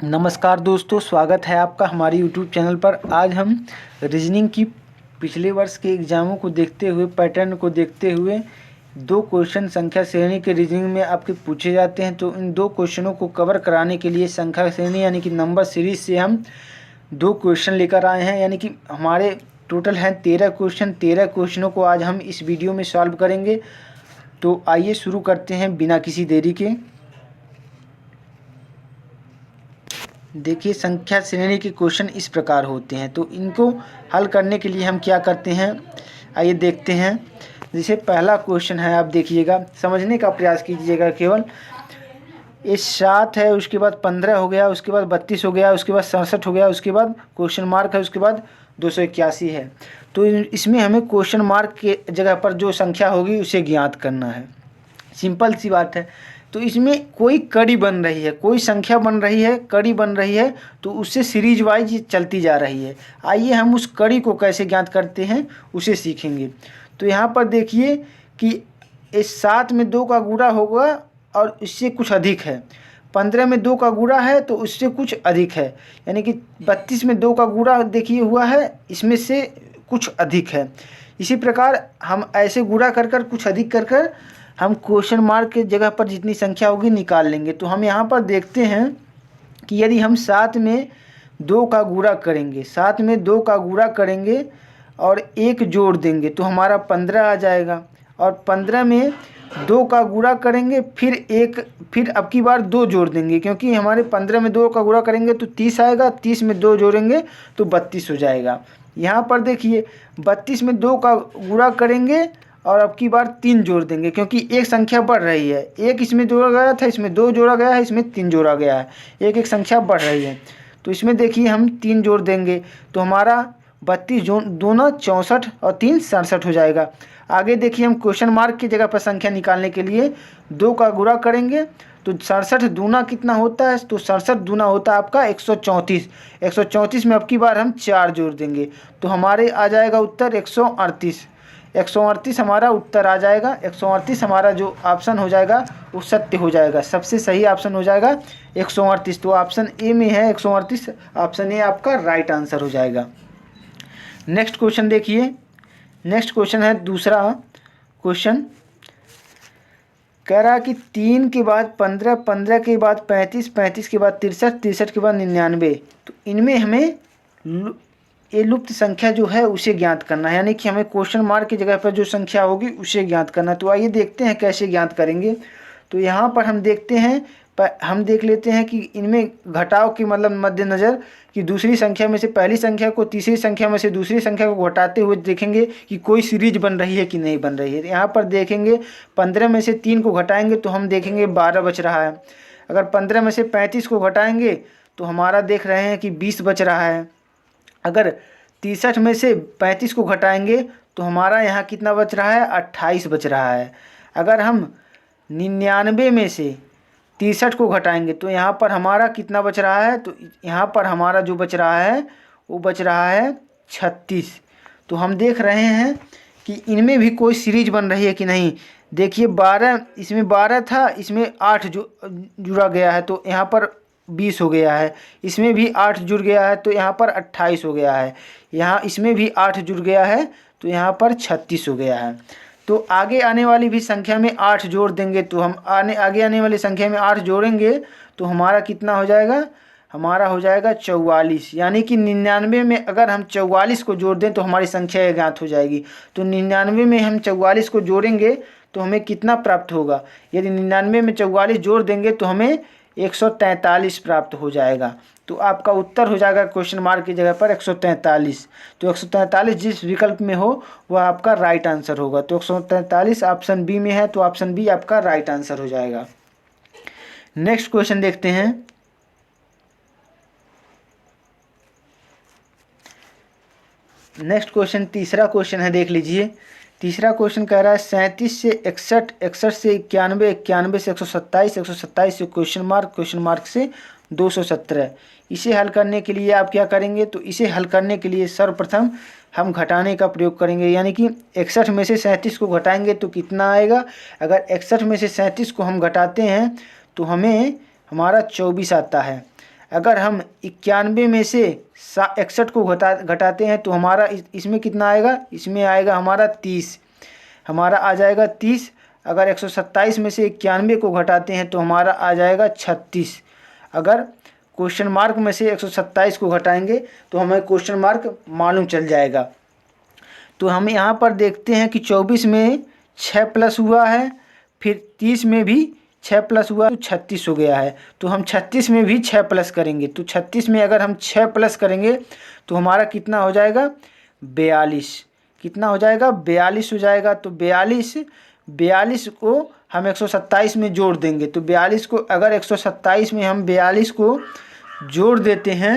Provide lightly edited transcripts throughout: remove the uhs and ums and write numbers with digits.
नमस्कार दोस्तों, स्वागत है आपका हमारे YouTube चैनल पर। आज हम रीजनिंग की पिछले वर्ष के एग्ज़ामों को देखते हुए, पैटर्न को देखते हुए 2 क्वेश्चन संख्या श्रेणी के रीजनिंग में आपके पूछे जाते हैं। तो इन 2 क्वेश्चनों को कवर कराने के लिए संख्या श्रेणी यानी कि नंबर सीरीज से हम 2 क्वेश्चन लेकर आए हैं। यानी कि हमारे टोटल हैं 13 क्वेश्चन। 13 क्वेश्चनों को आज हम इस वीडियो में सॉल्व करेंगे। तो आइए शुरू करते हैं बिना किसी देरी के। देखिए, संख्या श्रेणी के क्वेश्चन इस प्रकार होते हैं। तो इनको हल करने के लिए हम क्या करते हैं, आइए देखते हैं। जैसे पहला क्वेश्चन है, आप देखिएगा, समझने का प्रयास कीजिएगा केवल। ये 7 है, उसके बाद 15 हो गया, उसके बाद 32 हो गया, उसके बाद 67 हो गया, उसके बाद क्वेश्चन मार्क है, उसके बाद 281 है। तो इसमें हमें क्वेश्चन मार्क के जगह पर जो संख्या होगी उसे ज्ञात करना है। सिंपल सी बात है। तो इसमें कोई कड़ी बन रही है, कोई संख्या बन रही है, कड़ी बन रही है, तो उससे सीरीज वाइज चलती जा रही है। आइए हम उस कड़ी को कैसे ज्ञात करते हैं उसे सीखेंगे। तो यहाँ पर देखिए कि इस 7 में 2 का गुणा होगा और इससे कुछ अधिक है। 15 में 2 का गुणा है तो उससे कुछ अधिक है। यानी कि 32 में 2 का गुणा देखिए हुआ है, इसमें से कुछ अधिक है। इसी प्रकार हम ऐसे गुणा कर कर कुछ अधिक कर कर हम क्वेश्चन मार्क के जगह पर जितनी संख्या होगी निकाल लेंगे। तो हम यहाँ पर देखते हैं कि यदि हम 7 में 2 का गुणा करेंगे, 7 में 2 का गुणा करेंगे और 1 जोड़ देंगे तो हमारा 15 आ जाएगा। और 15 में 2 का गुणा करेंगे, फिर अब की बार 2 जोड़ देंगे, क्योंकि हमारे 15 में 2 का गुणा करेंगे तो 30 आएगा, 30 में 2 जोड़ेंगे तो 32 हो जाएगा। यहाँ पर देखिए 32 में 2 का गुणा करेंगे और अब की बार 3 जोड़ देंगे, क्योंकि एक संख्या बढ़ रही है। एक इसमें जोड़ा गया था, इसमें 2 जोड़ा गया है, इसमें 3 जोड़ा गया है। एक एक संख्या बढ़ रही है। तो इसमें देखिए हम 3 जोड़ देंगे तो हमारा 32 दूना 64 और 3 67 हो जाएगा। आगे देखिए हम क्वेश्चन मार्क की जगह पर संख्या निकालने के लिए 2 का गुणा करेंगे तो 67 दूना कितना होता है, तो 67 दूना होता है आपका 134। 134 में अब की बार हम 4 जोड़ देंगे तो हमारे आ जाएगा उत्तर 138। 138 हमारा उत्तर आ जाएगा। 138 हमारा जो ऑप्शन हो जाएगा वो सत्य हो जाएगा, सबसे सही ऑप्शन हो जाएगा 138। तो ऑप्शन ए में है 138, ऑप्शन ए आपका राइट आंसर हो जाएगा। नेक्स्ट क्वेश्चन देखिए। नेक्स्ट क्वेश्चन है दूसरा क्वेश्चन। कह रहा है कि 3 के बाद 15, 15 के बाद 35, 35 के बाद 63, 63 के बाद 99। तो इनमें हमें ये लुप्त संख्या जो है उसे ज्ञात करना है। यानी कि हमें क्वेश्चन मार्क की जगह पर जो संख्या होगी उसे ज्ञात करना है। तो आइए देखते हैं कैसे ज्ञात करेंगे। तो यहाँ पर हम देखते हैं, हम देख लेते हैं कि इनमें घटाव की मतलब मद्देनज़र कि दूसरी संख्या में से पहली संख्या को, तीसरी संख्या में से दूसरी संख्या को घटाते हुए देखेंगे कि कोई सीरीज बन रही है कि नहीं बन रही है। यहाँ पर देखेंगे 15 में से 3 को घटाएंगे तो हम देखेंगे 12 बच रहा है। अगर 15 में से 35 को घटाएंगे तो हमारा देख रहे हैं कि 20 बच रहा है। अगर 63 में से 35 को घटाएंगे तो हमारा यहाँ कितना बच रहा है, 28 बच रहा है। अगर हम 99 में से 63 को घटाएंगे तो यहाँ पर हमारा कितना बच रहा है, तो यहाँ पर हमारा जो बच रहा है वो बच रहा है 36। तो हम देख रहे हैं कि इनमें भी कोई सीरीज बन रही है कि नहीं। देखिए 12, इसमें 12 था, इसमें 8 जुड़ा गया है तो यहाँ पर 20 हो गया है। इसमें भी 8 जुड़ गया है तो यहाँ पर 28 हो गया है। यहाँ इसमें भी 8 जुड़ गया है तो यहाँ पर 36 हो गया है। तो आगे आने वाली भी संख्या में 8 जोड़ देंगे तो हम आगे आने वाली संख्या में 8 जोड़ेंगे तो हमारा कितना हो जाएगा, हमारा हो जाएगा 44। यानी कि 99 में अगर हम 44 को जोड़ दें तो हमारी संख्या ज्ञात हो जाएगी। तो 99 में हम 44 को जोड़ेंगे तो हमें कितना प्राप्त होगा, यदि 99 में 44 जोड़ देंगे तो हमें 143 प्राप्त हो जाएगा। तो आपका उत्तर हो जाएगा क्वेश्चन मार्क की जगह पर 143। तो 143 जिस विकल्प में हो वह आपका राइट आंसर होगा। तो 143 ऑप्शन बी में है तो ऑप्शन बी आपका राइट आंसर हो जाएगा। नेक्स्ट क्वेश्चन देखते हैं। नेक्स्ट क्वेश्चन तीसरा क्वेश्चन है, देख लीजिए। तीसरा क्वेश्चन कह रहा है 37 से 61, 61 से 91, 91 से 127, 127 से क्वेश्चन मार्क से 217। इसे हल करने के लिए आप क्या करेंगे, तो इसे हल करने के लिए सर्वप्रथम हम घटाने का प्रयोग करेंगे। यानी कि 61 में से 37 को घटाएंगे तो कितना आएगा। अगर 61 में से 37 को हम घटाते हैं तो हमें हमारा 24 आता है। अगर हम 91 में से 61 को घटाते हैं तो हमारा इसमें कितना आएगा, इसमें आएगा हमारा 30, हमारा आ जाएगा 30। अगर 127 में से 91 को घटाते हैं तो हमारा आ जाएगा 36। अगर क्वेश्चन मार्क में से 127 को घटाएंगे तो हमें क्वेश्चन मार्क मालूम चल जाएगा। तो हम यहाँ पर देखते हैं कि 24 में 6 प्लस हुआ है, फिर 30 में भी 6 प्लस हुआ तो 36 हो गया है। तो हम 36 में भी 6 प्लस करेंगे, तो 36 में अगर हम 6 प्लस करेंगे तो हमारा कितना हो जाएगा, 42। कितना हो जाएगा, 42 हो जाएगा। तो 42 को हम 127 में जोड़ देंगे। तो 42 को अगर 127 में हम 42 को जोड़ देते हैं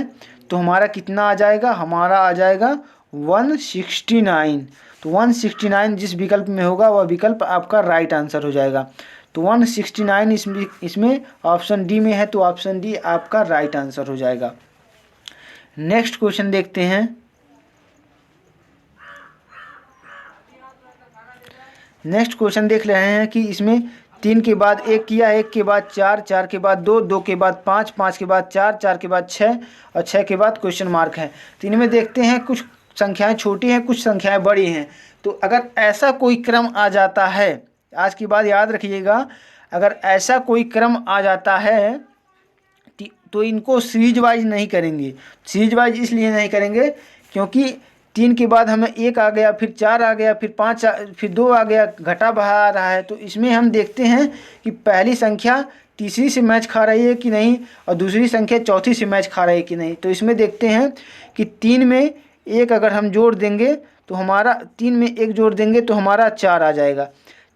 तो हमारा कितना आ जाएगा, हमारा आ जाएगा 169। तो 169 जिस विकल्प में होगा वह विकल्प आपका राइट आंसर हो जाएगा। तो 169 इसमें ऑप्शन डी में है, तो ऑप्शन डी आपका राइट आंसर हो जाएगा। नेक्स्ट क्वेश्चन देखते हैं। नेक्स्ट क्वेश्चन देख रहे हैं कि इसमें 3 के बाद 1 किया, 1 के बाद 4, 4 के बाद 2, 2 के बाद 5, 5 के बाद 4, 4 के बाद 6 और 6 के बाद क्वेश्चन मार्क है। तो इनमें देखते हैं कुछ संख्याएं छोटी हैं, कुछ संख्याएं बड़ी हैं। तो अगर ऐसा कोई क्रम आ जाता है, आज की बात याद रखिएगा, अगर ऐसा कोई क्रम आ जाता है तो इनको सीरीज वाइज नहीं करेंगे। सीरीज वाइज इसलिए नहीं करेंगे क्योंकि 3 के बाद हमें 1 आ गया, फिर 4 आ गया, फिर 5 फिर 2 आ गया, घटा बढ़ा आ रहा है। तो इसमें हम देखते हैं कि पहली संख्या तीसरी से मैच खा रही है कि नहीं और दूसरी संख्या चौथी से मैच खा रही है कि नहीं। तो इसमें देखते हैं कि 3 में 1 अगर हम जोड़ देंगे तो हमारा 3 में 1 जोड़ देंगे तो हमारा 4 आ जाएगा,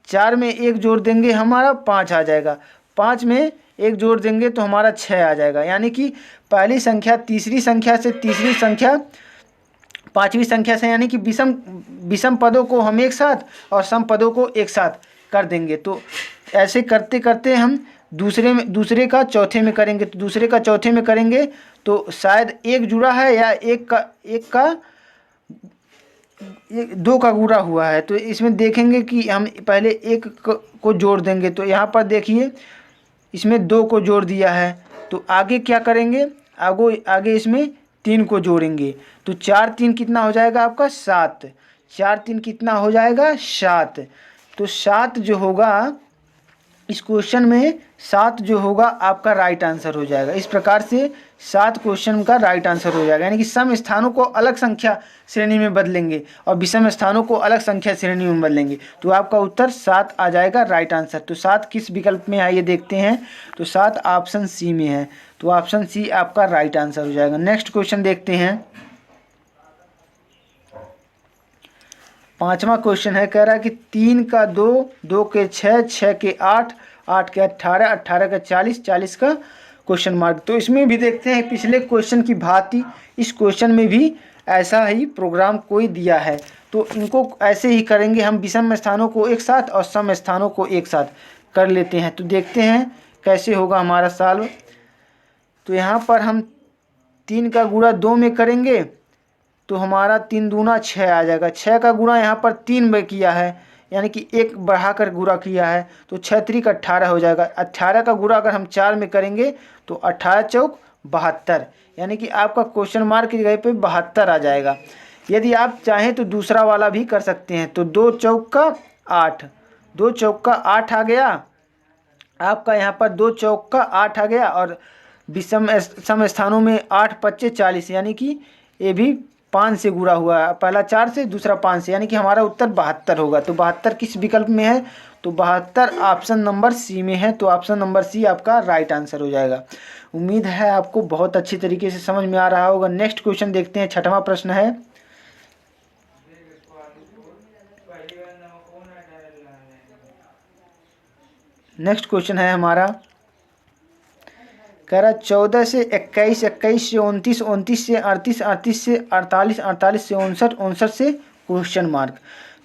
4 में 1 जोड़ देंगे हमारा 5 आ जाएगा, 5 में 1 जोड़ देंगे तो हमारा 6 आ जाएगा। यानी कि पहली संख्या तीसरी संख्या से, तीसरी संख्या पांचवी संख्या से, यानी कि विषम पदों को हम एक साथ और सम पदों को एक साथ कर देंगे। तो ऐसे करते करते हम दूसरे का चौथे में करेंगे। तो दूसरे का चौथे में करेंगे तो शायद 1 जुड़ा है या 2 का गुणा हुआ है। तो इसमें देखेंगे कि हम पहले 1 को जोड़ देंगे। तो यहाँ पर देखिए इसमें 2 को जोड़ दिया है, तो आगे क्या करेंगे, आगे इसमें 3 को जोड़ेंगे। तो 4 3 कितना हो जाएगा आपका 7, 4 3 कितना हो जाएगा 7। तो 7 जो होगा इस क्वेश्चन में, 7 जो होगा आपका राइट आंसर हो जाएगा। इस प्रकार से 7 क्वेश्चन का राइट आंसर हो जाएगा। यानी कि सम स्थानों को अलग संख्या श्रेणी में बदलेंगे और विषम स्थानों को अलग संख्या श्रेणी में बदलेंगे, तो आपका उत्तर 7 आ जाएगा राइट आंसर। तो 7 किस विकल्प में है ये देखते हैं। तो 7 ऑप्शन सी में है, तो ऑप्शन सी आपका राइट आंसर हो जाएगा। नेक्स्ट क्वेश्चन देखते हैं। 5वां क्वेश्चन है, कह रहा है कि 3 का 2, 2 के 6, 6 के 8, 8 के 18, 18 का 40, 40 का क्वेश्चन मार्क। तो इसमें भी देखते हैं पिछले क्वेश्चन की भांति इस क्वेश्चन में भी ऐसा ही प्रोग्राम कोई दिया है। तो इनको ऐसे ही करेंगे हम, विषम स्थानों को एक साथ और सम स्थानों को एक साथ कर लेते हैं। तो देखते हैं कैसे होगा हमारा सॉल्व। तो यहाँ पर हम 3 का गुणा 2 में करेंगे तो हमारा 3 दूना 6 आ जाएगा। 6 का गुणा यहाँ पर 3 में किया है, यानी कि 1 बढ़ाकर गुणा किया है, तो 6 3 का 18 हो जाएगा। 18 का गुणा अगर हम 4 में करेंगे तो 18 चौक 72, यानी कि आपका क्वेश्चन मार्क की जगह पे 72 आ जाएगा। यदि आप चाहें तो दूसरा वाला भी कर सकते हैं। तो 2 चौक का 8, 2 चौक का 8 आ गया आपका, यहाँ पर 2 चौक का 8 आ गया और विषम सम स्थानों में 8 25 40, यानी कि ये भी 5 से गुणा हुआ है, पहला 4 से दूसरा 5 से, यानी कि हमारा उत्तर 72 होगा। तो 72 किस विकल्प में है, तो 72 ऑप्शन नंबर सी में है। तो ऑप्शन नंबर सी आपका राइट आंसर हो जाएगा। उम्मीद है आपको बहुत अच्छी तरीके से समझ में आ रहा होगा। नेक्स्ट क्वेश्चन देखते हैं। 6वां प्रश्न है, नेक्स्ट क्वेश्चन है हमारा, कह रहा 14 से 21, 21 से 29, 29 से 38, 38 से 48, 48 से 59, 59 से क्वेश्चन मार्क।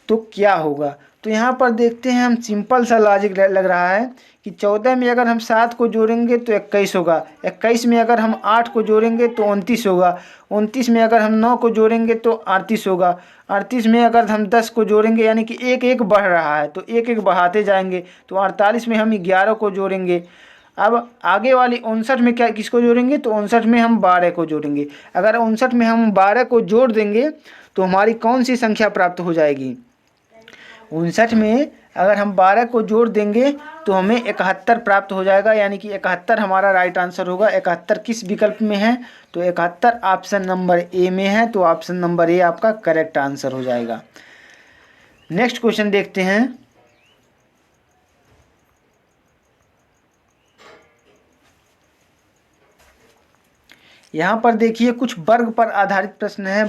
तो क्या होगा, तो यहाँ पर देखते हैं हम, सिंपल सा लॉजिक लग रहा है कि 14 में अगर हम 7 को जोड़ेंगे तो 21 होगा, 21 में अगर हम 8 को जोड़ेंगे तो 29 होगा, 29 में अगर हम 9 को जोड़ेंगे तो 38 होगा, 38 में अगर हम 10 को जोड़ेंगे, यानी कि एक एक बढ़ रहा है तो एक एक बढ़ाते जाएंगे। तो 48 में हम 11 को जोड़ेंगे, अब आगे वाली 59 में क्या किसको जोड़ेंगे, तो 59 में हम 12 को जोड़ेंगे। अगर 59 में हम 12 को जोड़ देंगे तो हमारी कौन सी संख्या प्राप्त हो जाएगी, 59 में अगर हम 12 को जोड़ देंगे तो हमें 71 प्राप्त हो जाएगा, यानी कि 71 हमारा राइट आंसर होगा। 71 किस विकल्प में है, तो 71 ऑप्शन नंबर ए में है, तो ऑप्शन नंबर ए आपका करेक्ट आंसर हो जाएगा। नेक्स्ट क्वेश्चन देखते हैं। यहाँ पर देखिए कुछ वर्ग पर आधारित प्रश्न है।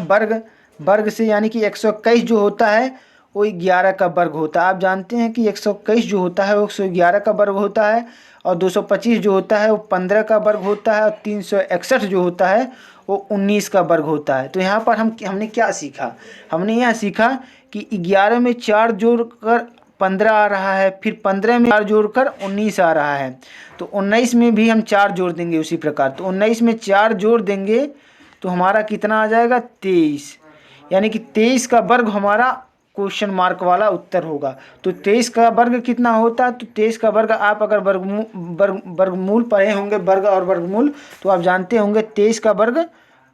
वर्ग से यानी कि 121 जो होता है वो 11 का वर्ग होता है। आप जानते हैं कि 121 जो होता है वो 111 का वर्ग होता है, और 225 जो होता है वो 15 का वर्ग होता है, और 361 जो होता है वो 19 का वर्ग होता है। तो यहाँ पर हमने क्या सीखा, हमने यह सीखा कि 11 में 4 जोड़कर 15 आ रहा है, फिर 15 में 4 जोड़कर 19 आ रहा है, तो 19 में भी हम 4 जोड़ देंगे उसी प्रकार। तो 19 में 4 जोड़ देंगे तो हमारा कितना आ जाएगा, 23, यानी कि 23 का वर्ग हमारा क्वेश्चन मार्क वाला उत्तर होगा। तो 23 का वर्ग कितना होता है, तो 23 का वर्ग आप अगर वर्गमूल पढ़े होंगे, वर्ग और वर्गमूल, तो आप जानते होंगे 23 का वर्ग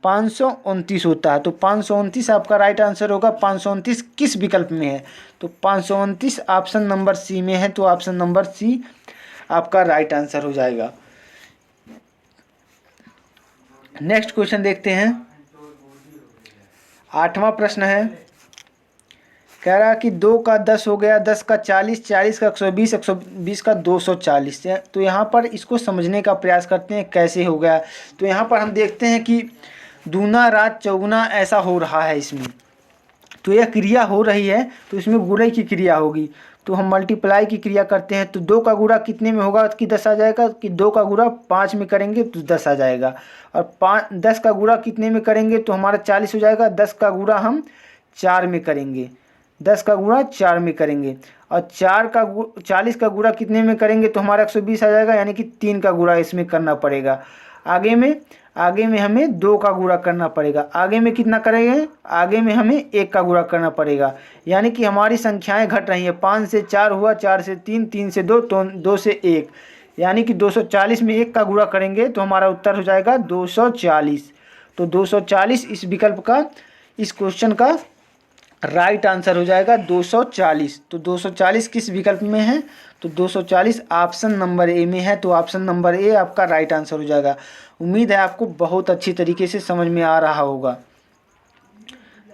529 होता है। तो 529 आपका राइट आंसर होगा। 529 किस विकल्प में है, तो 529 ऑप्शन नंबर सी में है, तो ऑप्शन नंबर सी आपका राइट आंसर हो जाएगा। नेक्स्ट क्वेश्चन देखते हैं। 8वां प्रश्न है, कह रहा है कि 2 का 10 हो गया, 10 का 40, 40 का 120, 120 का 240 है। तो यहाँ पर इसको समझने का प्रयास करते हैं कैसे हो गया। तो यहाँ पर हम देखते हैं कि दूना रात चौगुना ऐसा हो रहा है इसमें, तो यह क्रिया हो रही है, तो इसमें गुणे की क्रिया होगी। तो हम मल्टीप्लाई की क्रिया करते हैं, तो 2 का गुणा कितने में होगा कि 10 आ जाएगा, कि 2 का गुणा 5 में करेंगे तो 10 आ जाएगा, और 10 का गुणा कितने में करेंगे तो हमारा 40 हो जाएगा। 10 का गुणा हम 4 में करेंगे, 10 का गुणा 4 में करेंगे, और 40 का गुणा कितने में करेंगे तो हमारा 120 आ जाएगा, यानी कि 3 का गुणा इसमें करना पड़ेगा। आगे में हमें 2 का गुणा करना पड़ेगा। आगे में कितना करेंगे, आगे में हमें 1 का गुणा करना पड़ेगा, यानी कि हमारी संख्याएं घट रही हैं। 5 से 4 हुआ, 4 से 3, 3 से 2, तो 2 से 1, यानी कि 240 में 1 का गुणा करेंगे तो हमारा उत्तर हो जाएगा 240। तो 240 इस विकल्प का, इस क्वेश्चन का राइट आंसर हो जाएगा 240। तो 240 किस विकल्प में है, तो 240 ऑप्शन नंबर ए में है, तो ऑप्शन नंबर ए आपका राइट आंसर हो जाएगा। उम्मीद है आपको बहुत अच्छी तरीके से समझ में आ रहा होगा।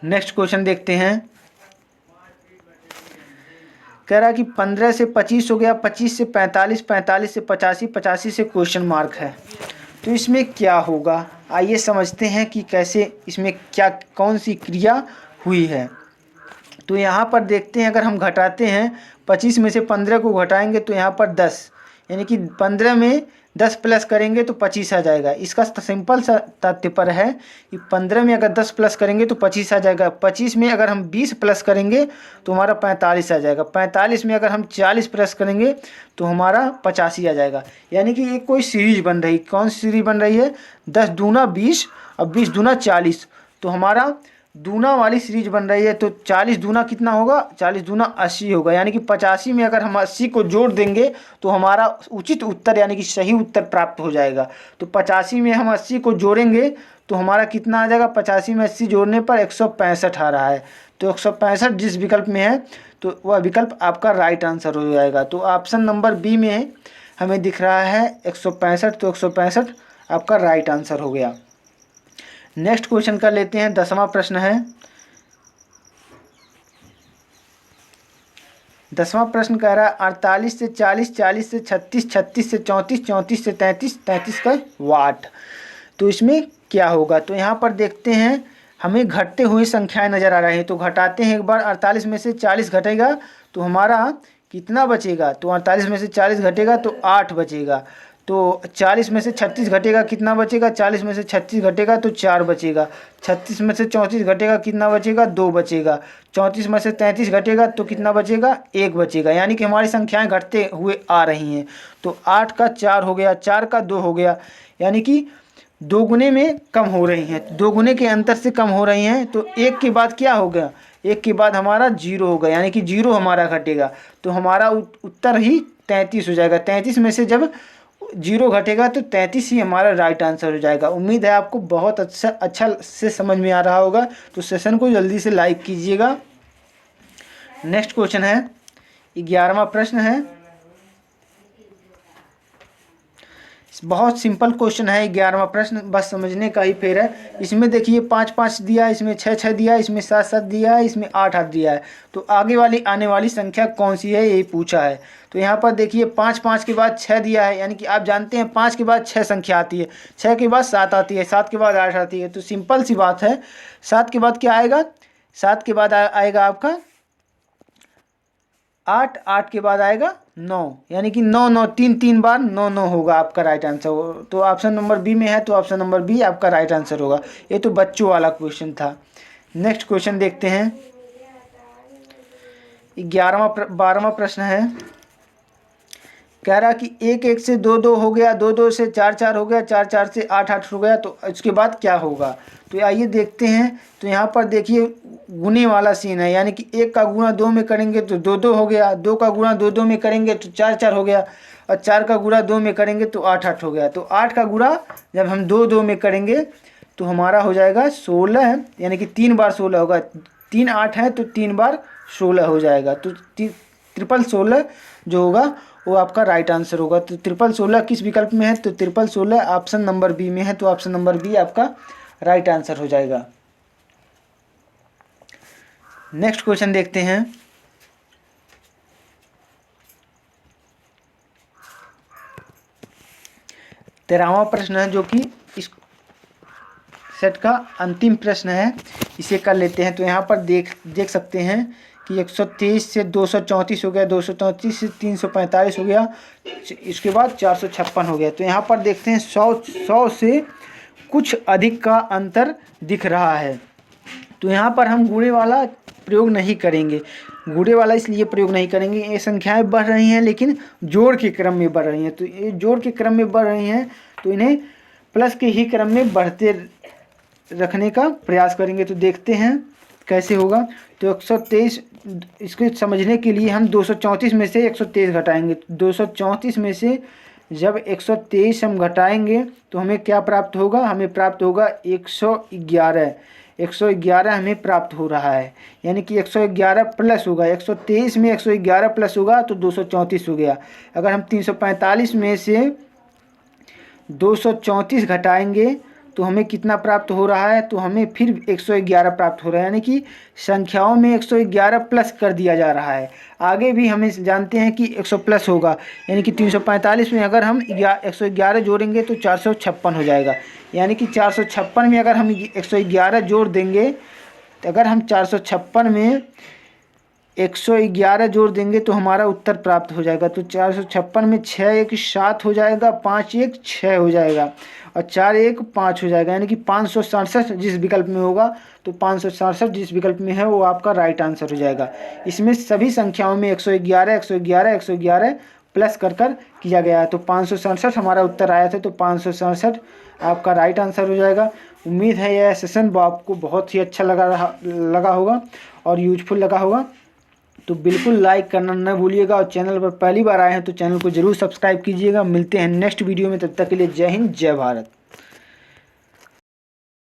नेक्स्ट क्वेश्चन देखते हैं। कह रहा है कि 15 से 25 हो गया, 25 से 45, 45 से 85, 85 से क्वेश्चन मार्क है। तो इसमें क्या होगा, आइए समझते हैं कि कैसे इसमें क्या कौन सी क्रिया हुई है। तो यहाँ पर देखते हैं, अगर हम घटाते हैं 25 में से 15 को घटाएंगे तो यहाँ पर 10, यानी कि 15 में 10 प्लस करेंगे तो 25 आ जाएगा। इसका सिंपल सा तात्पर्य है कि 15 में अगर 10 प्लस करेंगे तो 25 आ जाएगा। 25 में अगर हम 20 प्लस करेंगे तो हमारा 45 आ जाएगा। 45 में अगर हम 40 प्लस करेंगे तो हमारा 85 आ जाएगा। यानी कि एक कोई सीरीज बन रही, कौन सी सीरीज बन रही है, 10 दूना 20 और 20 दूना 40, तो हमारा दूना वाली सीरीज बन रही है। तो 40 दूना कितना होगा, 40 दूना 80 होगा, यानी कि 85 में अगर हम 80 को जोड़ देंगे तो हमारा उचित उत्तर यानी कि सही उत्तर प्राप्त हो जाएगा। तो 85 में हम 80 को जोड़ेंगे तो हमारा कितना आ जाएगा, 85 में 80 जोड़ने पर 165 आ रहा है। तो 165 जिस विकल्प में है तो वह विकल्प आपका राइट आंसर हो जाएगा। तो ऑप्शन नंबर बी में हमें दिख रहा है 165, तो 165 आपका राइट आंसर हो गया। नेक्स्ट क्वेश्चन कर लेते हैं। 10वां प्रश्न है। 10वां प्रश्न कह रहा है 48 से 40, 40 से 36, 36 से 34, 34 से 33, 33 का वाट। तो इसमें क्या होगा, तो यहाँ पर देखते हैं हमें घटते हुए संख्याएं नज़र आ रही हैं। तो घटाते हैं एक बार, 48 में से 40 घटेगा तो हमारा कितना बचेगा, तो 48 में से 40 घटेगा तो 8 बचेगा। तो 40 में से 36 घटेगा कितना बचेगा, 40 में से 36 घटेगा तो 4 बचेगा। 36 में से 34 घटेगा कितना बचेगा, 2 बचेगा। 34 में से 33 घटेगा तो कितना बचेगा, 1 बचेगा। यानी कि हमारी संख्याएं घटते हुए आ रही हैं। तो 8 का 4 हो गया, 4 का 2 हो गया, यानी कि दोगुने में कम हो रही हैं, दोगुने के अंतर से कम हो रही हैं। तो 1 के बाद क्या हो गया, 1 के बाद हमारा 0 होगा, यानी कि 0 हमारा घटेगा। तो हमारा उत्तर ही 33 हो जाएगा। 33 में से जब 0 घटेगा तो 33 ही हमारा राइट आंसर हो जाएगा। उम्मीद है आपको बहुत अच्छा से समझ में आ रहा होगा। तो सेशन को जल्दी से लाइक कीजिएगा। नेक्स्ट क्वेश्चन है, 11वां प्रश्न है। बहुत सिंपल क्वेश्चन है 11वां प्रश्न, बस समझने का ही फेर है। इसमें देखिए 5-5 दिया है, इसमें 6-6 दिया है, इसमें 7-7 दिया है, इसमें 8-8 दिया है। तो आगे वाली आने वाली संख्या कौन सी है, यही पूछा है। तो यहाँ पर देखिए 5-5 के बाद 6 दिया है, यानी कि आप जानते हैं 5 के बाद 6 संख्या आती है, 6 के बाद 7 आती है, 7 के बाद 8 आती है। तो सिंपल सी बात है, 7 के बाद क्या आएगा, 7 के बाद आएगा आपका 8, 8 के बाद आएगा 9, यानी कि 9 9 3 बार 9 9 होगा आपका राइट आंसर। तो ऑप्शन नंबर बी में है, तो ऑप्शन नंबर बी आपका राइट आंसर होगा। ये तो बच्चों वाला क्वेश्चन था। नेक्स्ट क्वेश्चन देखते हैं, 12वां प्रश्न है। कह रहा कि 1-1 से 2-2 हो गया, 2-2 से 4-4 हो गया, 4-4 से 8-8 हो गया, तो इसके बाद क्या होगा। तो आइए देखते हैं। तो यहाँ पर देखिए गुने वाला सीन है, यानी कि 1 का गुणा 2 में करेंगे तो 2-2 हो गया, 2 का गुणा 2-2 में करेंगे तो 4-4 हो गया, और 4 का गुणा 2 में करेंगे तो 8-8 हो गया। तो 8 का गुणा जब हम 2-2 में करेंगे तो हमारा हो जाएगा 16, यानी कि 3 बार 16 होगा। 3 8 है तो 3 बार 16 हो जाएगा। तो 3-16 जो होगा वो आपका राइट आंसर होगा। तो 3-16 किस विकल्प में है, तो 3-16 ऑप्शन नंबर बी में है। तो ऑप्शन नंबर बी आपका राइट आंसर हो जाएगा। नेक्स्ट क्वेश्चन देखते हैं, 13वां प्रश्न है, जो कि इस सेट का अंतिम प्रश्न है। इसे कर लेते हैं। तो यहाँ पर देख सकते हैं कि 123 से 234 हो गया, 234 से 345 हो गया, इसके बाद 456 हो गया। तो यहाँ पर देखते हैं 100 से कुछ अधिक का अंतर दिख रहा है। तो यहाँ पर हम गुणे वाला प्रयोग नहीं करेंगे। गुणे वाला इसलिए प्रयोग नहीं करेंगे, ये संख्याएं बढ़ रही हैं लेकिन जोड़ के क्रम में बढ़ रही हैं। तो ये जोड़ के क्रम में बढ़ रही हैं, तो इन्हें प्लस के ही क्रम में बढ़ते रखने का प्रयास करेंगे। तो देखते हैं कैसे होगा। तो 123, इसको समझने के लिए हम 234 में से 123 घटाएंगे। 234 में से जब 123 हम घटाएंगे तो हमें क्या प्राप्त होगा, हमें प्राप्त होगा 111। 111 हमें प्राप्त हो रहा है, यानी कि 111 प्लस होगा। 123 में 111 प्लस होगा तो 234 हो गया। अगर हम 345 में से 234 घटाएंगे तो हमें कितना प्राप्त हो रहा है, तो हमें फिर 111 प्राप्त हो रहा है, यानी कि संख्याओं में 111 प्लस कर दिया जा रहा है। आगे भी हमें जानते हैं कि 100 प्लस होगा, यानी कि 345 में अगर हम 111 जोड़ेंगे तो 456 हो जाएगा। यानी कि 456 में अगर हम 111 जोड़ देंगे, तो अगर हम 456 में 111 जोड़ देंगे तो हमारा उत्तर प्राप्त हो जाएगा। तो 456 में 6 1 7 हो जाएगा, 5 1 6 हो जाएगा, और 4 1 5 हो जाएगा, यानी कि 567 जिस विकल्प में होगा। तो 567 जिस विकल्प में है वो आपका राइट आंसर हो जाएगा। इसमें सभी संख्याओं में 111 111 111 प्लस कर किया गया है। तो 567 हमारा उत्तर आया था। तो 567 आपका राइट आंसर हो जाएगा। उम्मीद है यह सेशन आपको बहुत ही अच्छा लगा होगा और यूजफुल लगा होगा। तो बिल्कुल लाइक करना न भूलिएगा, और चैनल पर पहली बार आए हैं तो चैनल को जरूर सब्सक्राइब कीजिएगा। मिलते हैं नेक्स्ट वीडियो में, तब तक के लिए जय हिंद जय भारत।